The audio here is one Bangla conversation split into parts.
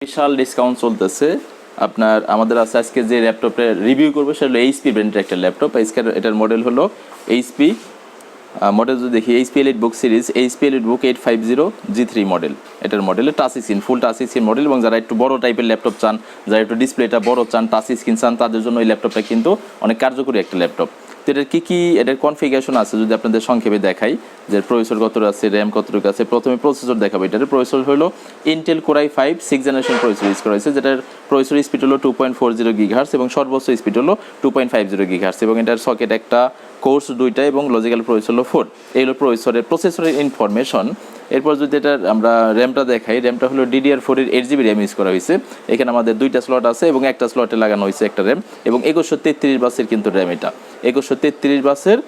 বিশাল ডিসকাউন্ট চলতেছে আপনার আমাদের আছে আজকে যে ল্যাপটপে রিভিউ করবো সেটা হলো এইচপি ব্র্যান্ডের একটা ল্যাপটপ। এটার মডেল হলো এইচপি মডেল যদি দেখি HP EliteBook series HP EliteBook 850G3 model. এটার মডেলে টাচ স্ক্রিন ফুল টাচ স্ক্রিন মডেল এবং যারা একটু বড় টাইপের ল্যাপটপ চান, যারা একটু ডিসপ্লেটা বড় চান, টাচ স্ক্রিন চান, তাদের জন্য এই ল্যাপটপটা কিন্তু অনেক কার্যকরী একটা ল্যাপটপ। তো এটার কী এটার কনফিগারেশন আছে যদি আপনাদের সংক্ষেপে দেখাই, যে প্রসেসর কতটুকু আছে, র্যাম কতটুকু আছে। প্রথমে প্রসেসর দেখাবো। এটার প্রসেসর হলো Intel Core i5 6th generation processor use করা হয়েছে, যেটার প্রসেসর স্পিড হলো 2.40 GHz এবং সর্বোচ্চ স্পিড হলো 2.50 GHz এবং এটার সকেট একটা, কোর্স 2টা এবং লজিক্যাল প্রসেসর হলো 4। এই হলো প্রসেসরের ইনফরমেশন। এরপর যদি এটা আমরা র্যামটা দেখাই, র্যামটা হলো DDR4 এর 8GB র্যাম ইউজ করা হয়েছে। এখানে আমাদের 2টা স্লট আছে এবং একটা স্লটে লাগানো হয়েছে একটা র্যাম এবং 2133 বাসের কিন্তু র্যাম। এটা 2133 বাসের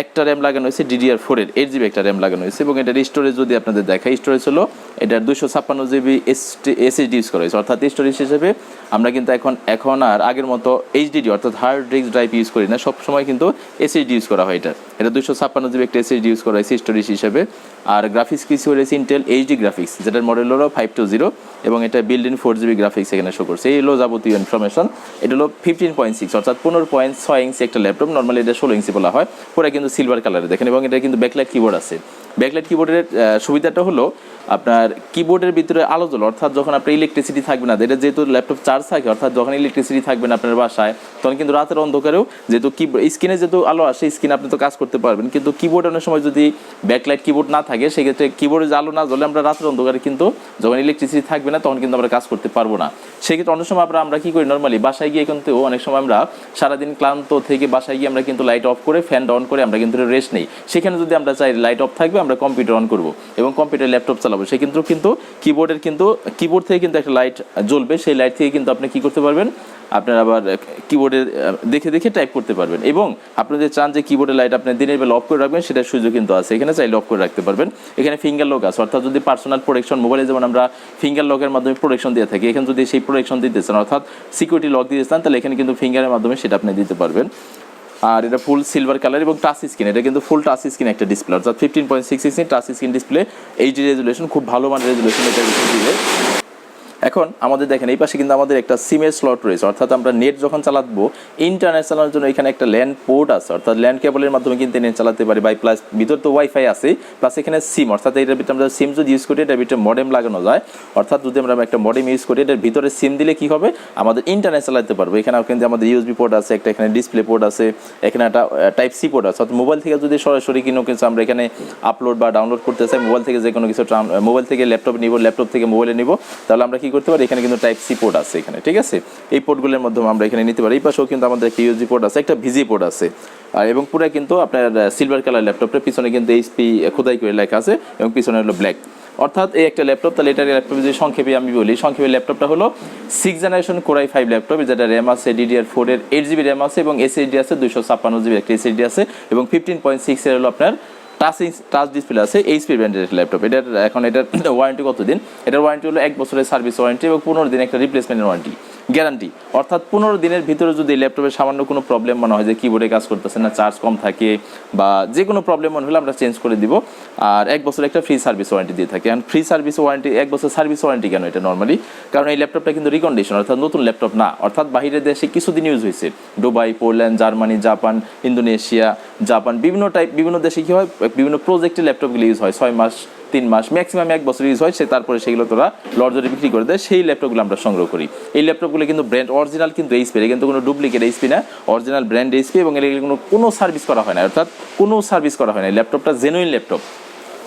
একটা র্যাম লাগানো হয়েছে, DDR4 এর 8GB একটা র্যাম লাগানো হয়েছে এবং এটার স্টোরেজ যদি আপনাদের দেখাই, স্টোরেজ হলো এটার 256GB SSD ইউজ করা হয়েছে। অর্থাৎ স্টোরেজ হিসেবে আমরা কিন্তু এখন আর আগের মতো HDD অর্থাৎ হার্ড ডিস্ক ড্রাইভ ইউজ করি না, সবসময় কিন্তু SSD ইউজ করা হয়। এটা 256GB একটা SSD ইউজ করা হয়েছে স্টোরেজ হিসেবে। আর গ্রাফিক্স কিছু হয়েছে ইন্টেল HD গ্রাফিক্স, যেটার মডেল হলো 520 এবং এটা বিল্ড ইন 4GB গ্রাফিক্স এখানে শো করছে। এই হলো যাবতীয় ইনফরমেশন। এটা হলো 15.6 অর্থাৎ 15.6 ইঞ্চি একটা ল্যাপটপ। নর্মালি এটা 16 ইঞ্চি বলা হয়। পরে কিন্তু সিলভার কালারে দেখেন এবং এটা কিন্তু ব্যাকলাইট কিবোর্ড আছে। ব্যাকলাইট কিবোর্ডের সুবিধাটা হলো আপনার কিবোর্ডের ভিতরে আলো জ্বলে, অর্থাৎ যখন আপনার ইলেকট্রিসিটি থাকবে না, এটা যেহেতু ল্যাপটপ চার্জ থাকে, অর্থাৎ যখন ইলেকট্রিসিটি থাকবে না আপনার বাসায়, তখন কিন্তু রাতের অন্ধকারেও যেহেতু স্ক্রিনে যেহেতু আলো আসে, স্ক্রিনে আপনি তো কাজ করতে পারবেন। কিন্তু কিবোর্ড অনেক সময় যদি ব্যাকলাইট কিবোর্ড না থাকে, সেক্ষেত্রে কিবোর্ডে যে আলো না জ্বলে আমরা রাতের অন্ধকারে কিন্তু যখন ইলেকট্রিসিটি থাকবে না তখন কিন্তু আমরা কাজ করতে পারবো না। সেক্ষেত্রে অনেক সময় আমরা কী করি, নর্মালি বাসায় গিয়ে কিন্তু অনেক সময় আমরা সারাদিন ক্লান্ত থেকে বাসায় গিয়ে আমরা কিন্তু লাইট অফ করে ফ্যান অন করে আমরা কিন্তু রেস্ট নেই। সেখানে যদি আমরা চাই লাইট অফ থাকবে, আমরা কম্পিউটার অন করবো এবং কম্পিউটার ল্যাপটপ চালাবো, সেক্ষেত্রেও কিন্তু কিবোর্ড থেকে কিন্তু একটা লাইট জ্বলবে। সেই লাইট থেকে কিন্তু আপনি কী করতে পারবেন, আপনারা আবার কিবোর্ডে দেখে টাইপ করতে পারবেন। এবং আপনি যদি চান যে কিবোর্ডের লাইট আপনি দিনের বেলা অফ করে রাখবেন, সেটার সুযোগ কিন্তু আছে। এখানে চাইলে অফ করে রাখতে পারবেন। এখানে ফিঙ্গার লক আছে, অর্থাৎ যদি পার্সোনাল প্রোটেকশন মোবাইলে যেমন আমরা ফিঙ্গার লকের মাধ্যমে প্রোটেকশন দিয়ে থাকি, এখানে যদি সেই প্রোটেকশন দিতে চান অর্থাৎ সিকিউরিটি লক দিতে চান, তাহলে এখানে কিন্তু ফিঙ্গারের মাধ্যমে সেটা আপনি দিতে পারবেন। আর এটা ফুল সিলভার কালার এবং টাচ স্ক্রিন। এটা কিন্তু ফুল টাচ স্ক্রিন একটা ডিসপ্লে, অর্থাৎ 15.6 ইঞ্চি touch screen display, HD resolution, খুব ভালো মানের রেজুলেশন এটা দিবে। এখন আমাদের দেখেন এই পাশে কিন্তু আমাদের একটা সিমের স্লট রয়েছে, অর্থাৎ আমরা নেট যখন চালাবো, ইন্টারনেট চালানোর জন্য এখানে একটা ল্যান্ড পোর্ট আছে, অর্থাৎ ল্যান্ড কেবলের মাধ্যমে কিন্তু নেট চালাতে পারি। প্লাস ভিতর তো ওয়াইফাই আছে, প্লাস এখানে সিম, অর্থাৎ এটার ভিতরে আমরা সিম যদি ইউজ করি, এটার ভিতরে মডেম লাগানো যায়। অর্থাৎ যদি আমরা একটা মডেম ইউজ করি, এটার ভিতরে সিম দিলে কি হবে, আমাদের ইন্টারনেট চালাতে পারবো। এখানে কিন্তু আমাদের USB পোর্ট আছে, একটা এখানে ডিসপ্লে পোর্ট আছে, এখানে একটা টাইপ সি পোর্ট আছে। অর্থাৎ মোবাইল থেকে যদি সরাসরি কোনো কিছু আমরা এখানে আপলোড বা ডাউনলোড করতে চাই, মোবাইল থেকে যে কোনো কিছু মোবাইল থেকে ল্যাপটপে নিব, ল্যাপটপ থেকে মোবাইলে নিব, তাহলে আমরা কি করতে পারি, এখানে কিন্তু টাইপ সি পোর্ট আছে এখানে, ঠিক আছে। এই পোর্টগুলোর মাধ্যমে আমরা এখানে নিতে পারি। এই পাশেও কিন্তু আমাদের একটা USB পোর্ট আছে, একটা ভিজি পোর্ট আছে। আর এবং পুরো কিন্তু আপনার সিলভার কালার ল্যাপটপের পিছনে কিন্তু HP খোদাই করে লেখা আছে এবং পিছনে হলো ব্ল্যাক। অর্থাৎ এই একটা ল্যাপটপ। তাহলে এটার ল্যাপটপ যদি সংক্ষেপে আমি বলি, সংক্ষেপে ল্যাপটপটা হলো 6th generation Core i5 laptop, যেটা র্যাম আছে DDR4 এর 8GB র্যাম আছে এবং SSD আছে 256GB একটা SSD আছে এবং 15.6 এর হলো আপনার টাচ ডিসপ্লে আছে। HP ব্র্যান্ডের ল্যাপটপ। এটার ওয়ারেন্টি কতদিন? এটার ওয়ারেন্টি হলো 1 বছরের সার্ভিস ওয়ারেন্টি এবং 15 দিন একটা রিপ্লেসমেন্টের ওয়ারেন্টি গ্যারান্টি। অর্থাৎ 15 দিনের ভিতরে যদি ল্যাপটপের সামান্য কোনো প্রবলেম মনে হয় যে কিবোর্ডে কাজ করতেছে না, চার্জ কম থাকে বা যে কোনো প্রবলেম মনে হলে আমরা চেঞ্জ করে দিব। আর 1 বছর একটা ফ্রি সার্ভিস ওয়ারেন্টি দিয়ে থাকি। আর ফ্রি সার্ভিস ওয়ারেন্টি 1 বছর সার্ভিস ওয়ারেন্টি কেন এটা নর্মালি? কারণ এই ল্যাপটপটা কিন্তু রিকন্ডিশন, অর্থাৎ নতুন ল্যাপটপ না, অর্থাৎ বাইরের দেশে কিছুদিন ইউজ হয়েছে। Dubai, Poland, Germany, Japan, Indonesia, বিভিন্ন দেশে কী হয়, বিভিন্ন প্রজেক্টে ল্যাপটপগুলো ইউজ হয় 6 মাস, 3 মাস, ম্যাক্সিমাম 1 বছর ইউজ হয়। তারপরে সেগুলো তোরা লর্জরে বিক্রি করে দেয়। সেই ল্যাপটপগুলো আমরা সংগ্রহ করি। এই ল্যাপটপগুলো কিন্তু ব্র্যান্ড অরিজিনাল কিন্তু HP, কিন্তু কোনো ডুপ্লিকেট HP না, অরিজিনাল ব্র্যান্ড HP এবং এগুলো কোনো সার্ভিস করা হয় না, অর্থাৎ কোনো সার্ভিস করা হয় না। ল্যাপটপটা জেনুইন ল্যাপটপ,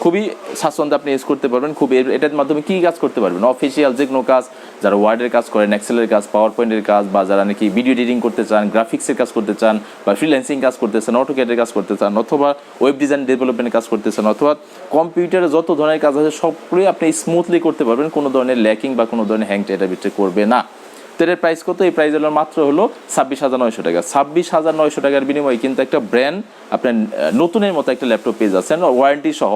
খুবই স্বাচ্ছন্দ্যে আপনি ইউজ করতে পারবেন। এটার মাধ্যমে কী কাজ করতে পারবেন, অফিসিয়াল যে কোনো কাজ, যারা ওয়ার্ডের কাজ করেন, এক্সেলের কাজ, পাওয়ার পয়েন্টের কাজ, বা যারা নাকি ভিডিও এডিটিং করতে চান, গ্রাফিক্সের কাজ করতে চান, বা ফ্রিল্যান্সিং কাজ করতে চান, অটোক্যাডের কাজ করতে চান, অথবা ওয়েব ডিজাইন ডেভেলপমেন্টের কাজ করতে চান, অথবা কম্পিউটারে যত ধরনের কাজ আছে সবগুলোই আপনি স্মুথলি করতে পারবেন। কোনো ধরনের ল্যাকিং বা কোনো ধরনের হ্যাং এটার ভিতরে করবে না। তো এর প্রাইস কত? এই প্রাইস হলো মাত্র হলো 26,900 টাকা। 26,900 টাকার বিনিময়ে কিন্তু একটা ব্র্যান্ড আপনার নতুনের মতো একটা ল্যাপটপ পেয়ে যাচ্ছেন, ওয়ারেন্টি সহ,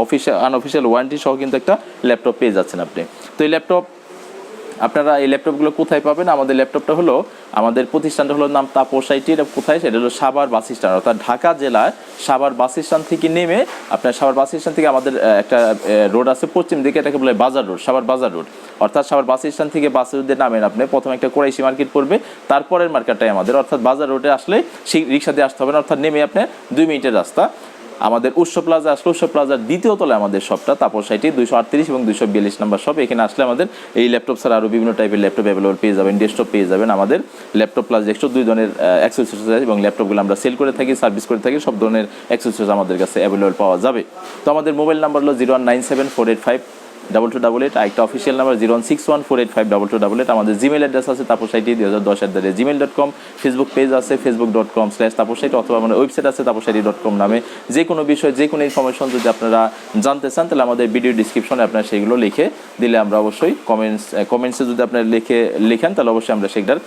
আনঅফিসিয়াল ওয়ারেন্টি সহ কিন্তু একটা ল্যাপটপ পেয়ে যাচ্ছেন আপনি। তো এই ল্যাপটপ আপনারা এই ল্যাপটপগুলো কোথায় পাবেন? আমাদের ল্যাপটপটা হলো, আমাদের প্রতিষ্ঠানটা হলো নাম তাপস আইটি। এটা কোথায়? সেটা হলো সাভার বাস স্ট্যান্ড, অর্থাৎ ঢাকা জেলার সাভার বাস স্ট্যান্ড থেকে নেমে আপনার সাভার বাস স্ট্যান্ড থেকে আমাদের একটা রোড আছে পশ্চিম দিকে, এটাকে বলে বাজার রোড, সাভার বাজার রোড। অর্থাৎ সাভার বাস স্ট্যান্ড থেকে বাসে যদি নামেন আপনি, প্রথমে একটা কোরাইশি মার্কেট পড়বে, তারপরের মার্কেটটাই আমাদের, অর্থাৎ বাজার রোডে আসলে সেই রিক্সা দিয়ে আসতে হবে না, অর্থাৎ নেমে আপনি 2 মিনিটের রাস্তা। আমাদের উৎসব প্লাজা আসলে উৎসব প্লাজার দ্বিতীয় তলায় আমাদের শপটা, তাপস আইটি 238 এবং 242 নম্বর শপ। এখানে আসলে আমাদের এই ল্যাপটপ ছাড়া আরও বিভিন্ন টাইপের ল্যাপটপ অ্যাভেলেবল পেয়ে যাবেন, ডেস্কটপ পেয়ে যাবেন। আমাদের ল্যাপটপ প্লাস ডেস্কটপ 2 ধরনের অ্যাক্সেসরিজ এবং ল্যাপটপগুলো আমরা সেল করে থাকি, সার্ভিস করে থাকি, সব ধরনের অ্যাক্সেসরিজ আমাদের কাছে অ্যাভেলেবল পাওয়া যাবে। তো আমাদের মোবাইল নাম্বার হলো 01974852288, আরেকটা অফিসিয়াল নাম্বার 01614852288। আমাদের জিমেল অ্যাড্রেস আছে তাপসাইটি 2010@gmail.com। ফেসবুক পেজ আছে facebook.com/তাপসাইটি, অথবা আমাদের ওয়েবসাইট আছে তাপসাইটি.com নামে। যে কোনো বিষয়, যে কোনো ইনফরমেশন যদি আপনারা জানতে চান, তাহলে আমাদের ভিডিও ডিসক্রিপশনে আপনারা সেগুলো লিখে দিলে আমরা অবশ্যই কমেন্টসে যদি আপনারা লিখেন, তাহলে অবশ্যই আমরা সেটার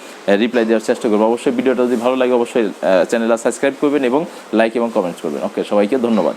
রিপ্লাই দেওয়ার চেষ্টা করবো। অবশ্যই ভিডিওটা যদি ভালো লাগে অবশ্যই চ্যানেলটা সাবস্ক্রাইব করবেন এবং লাইক এবং কমেন্টস করবেন। ওকে, সবাইকে ধন্যবাদ।